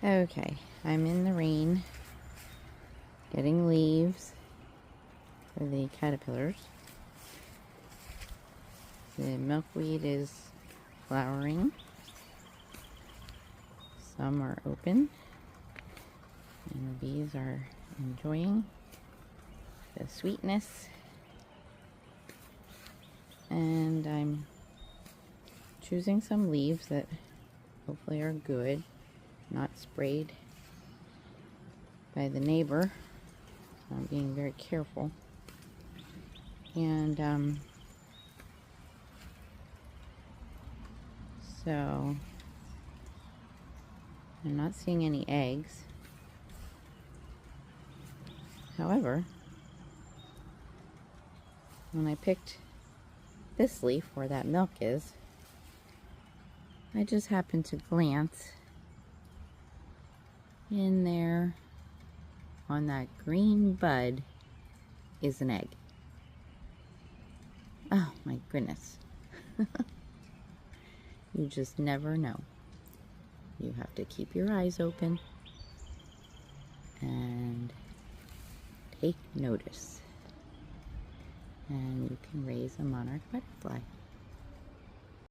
Okay, I'm in the rain getting leaves for the caterpillars. The milkweed is flowering. Some are open, and the bees are enjoying the sweetness. And I'm choosing some leaves that hopefully are good, not sprayed by the neighbor. So I'm being very careful. And so I'm not seeing any eggs. However, when I picked this leaf where that milk is, I just happened to glance in there. On that green bud is an egg. Oh my goodness. You just never know. You have to keep your eyes open and take notice. And you can raise a monarch butterfly.